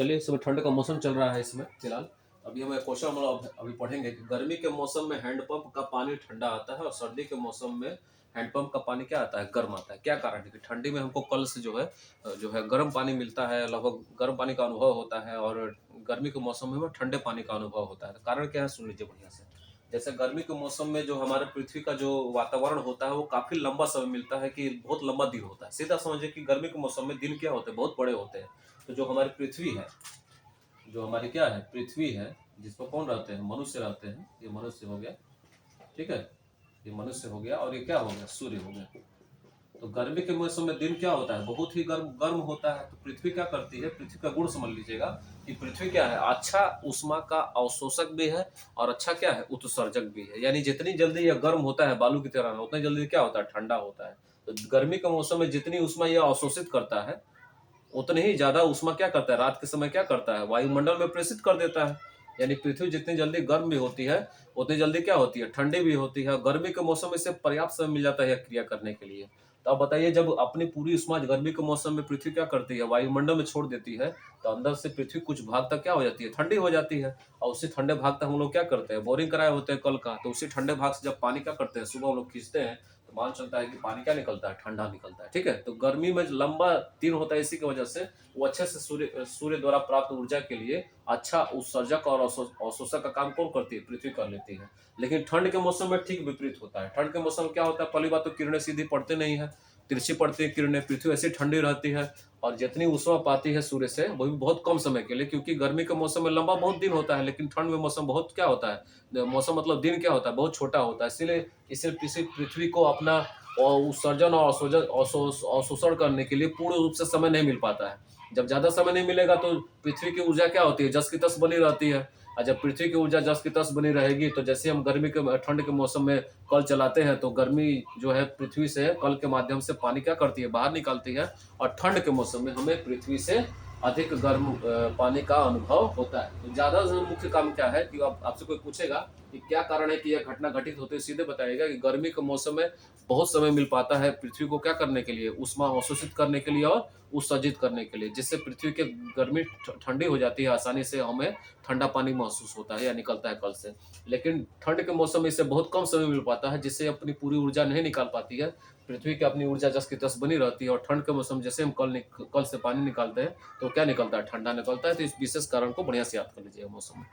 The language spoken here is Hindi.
चलिए, इस समय ठंड का मौसम चल रहा है इसमें फिलहाल। अभी हम क्वेश्चन हम लोग अभी पढ़ेंगे कि गर्मी के मौसम में हैंडपंप का पानी ठंडा आता है और सर्दी के मौसम में हैंडपंप का पानी क्या आता है, गर्म आता है। क्या कारण है कि ठंडी में हमको कल से जो है गर्म पानी मिलता है, लगभग गर्म पानी का अनुभव होता है, और गर्मी के मौसम में हमें ठंडे पानी का अनुभव होता है। कारण क्या है, सुन लीजिए बढ़िया से। जैसे गर्मी के मौसम में जो हमारे पृथ्वी का जो वातावरण होता है वो काफी लंबा समय मिलता है, कि बहुत लंबा दिन होता है। सीधा समझिए कि गर्मी के मौसम में दिन क्या होते हैं, बहुत बड़े होते हैं। तो जो हमारी पृथ्वी है, जो हमारी क्या है, पृथ्वी है, जिस पर कौन रहते हैं, मनुष्य रहते हैं। ये मनुष्य हो गया, ठीक है, ये मनुष्य हो गया, और ये क्या हो गया, सूर्य हो गया। तो गर्मी के मौसम में दिन क्या होता है, बहुत ही गर्म गर्म होता है। तो पृथ्वी क्या करती है, पृथ्वी का गुण समझ लीजिएगा कि पृथ्वी क्या है, अच्छा उष्मा का अवशोषक भी है और अच्छा क्या है, उत्सर्जक भी है। यानी जितनी जल्दी यह गर्म होता है बालू की तरह, उतनी जल्दी क्या होता है, ठंडा होता है। तो गर्मी के मौसम में जितनी उष्मा यह अवशोषित करता है, उतनी ही ज्यादा उष्मा क्या करता है, रात के समय क्या करता है, वायुमंडल में प्रेषित कर देता है। यानी पृथ्वी जितनी जल्दी गर्म भी होती है, उतनी जल्दी क्या होती है, ठंडी भी होती है। गर्मी के मौसम में से पर्याप्त समय मिल जाता है यह क्रिया करने के लिए। तो अब बताइए, जब अपनी पूरी उष्मा गर्मी के मौसम में पृथ्वी क्या करती है, वायुमंडल में छोड़ देती है, तो अंदर से पृथ्वी कुछ भाग तक क्या हो जाती है, ठंडी हो जाती है। और उसी ठंडे भाग तक हम लोग क्या करते हैं, बोरिंग कराए होते हैं कल का, तो उसी ठंडे भाग से जब पानी क्या करते हैं, सुबह हम लोग खींचते हैं, तो मान चलता है कि पानी क्या निकलता है, ठंडा निकलता है। ठीक है, तो गर्मी में लंबा दिन होता है, इसी की वजह से वो अच्छे से सूर्य द्वारा प्राप्त ऊर्जा के लिए अच्छा उत्सर्जक और अवशोषक का काम कौन करती है, पृथ्वी कर लेती है। लेकिन ठंड के मौसम में ठीक विपरीत होता है। ठंड के मौसम में क्या होता है, पहली बात तो किरणें सीधी पड़ती नहीं है, तिरछी पड़ती है किरणें, पृथ्वी ऐसी ठंडी रहती है। और जितनी ऊष्मा पाती है सूर्य से, वो भी बहुत कम समय के लिए, क्योंकि गर्मी के मौसम में लंबा बहुत दिन होता है, लेकिन ठंड में मौसम बहुत क्या होता है, मौसम मतलब दिन क्या होता है, बहुत छोटा होता है। इसीलिए इसे किसी पृथ्वी को अपना उत्सर्जन और अवशोषण करने के लिए पूर्ण रूप से समय नहीं मिल पाता है। जब ज्यादा समय नहीं मिलेगा तो पृथ्वी की ऊर्जा क्या होती है, जस की तस बनी रहती है। और जब पृथ्वी की ऊर्जा जस की तस बनी रहेगी, तो जैसे हम गर्मी के ठंड के मौसम में कल चलाते हैं, तो गर्मी जो है पृथ्वी से कल के माध्यम से पानी क्या करती है, बाहर निकालती है। और ठंड के मौसम में हमें पृथ्वी से अधिक गर्म पानी का अनुभव होता है। तो ज्यादा मुख्य काम क्या है, कि आपसे कोई पूछेगा कि क्या कारण है कि यह घटना घटित होते, सीधे बताइएगा कि गर्मी के मौसम में बहुत समय मिल पाता है पृथ्वी को क्या करने के लिए, उष्मा अवशोषित करने के लिए और उत्सर्जित करने के लिए, जिससे पृथ्वी के गर्मी ठंडी हो जाती है, आसानी से हमें ठंडा पानी महसूस होता है या निकलता है कल से। लेकिन ठंड के मौसम में इसे बहुत कम समय मिल पाता है, जिससे अपनी पूरी ऊर्जा नहीं निकाल पाती है। पृथ्वी की अपनी ऊर्जा जस की तस बनी रहती है, और ठंड के मौसम जैसे हम कल से पानी निकालते हैं, तो क्या निकलता है, ठंडा निकलता है। तो इस विशेष कारण को बढ़िया से याद कर लीजिएगा मौसम में।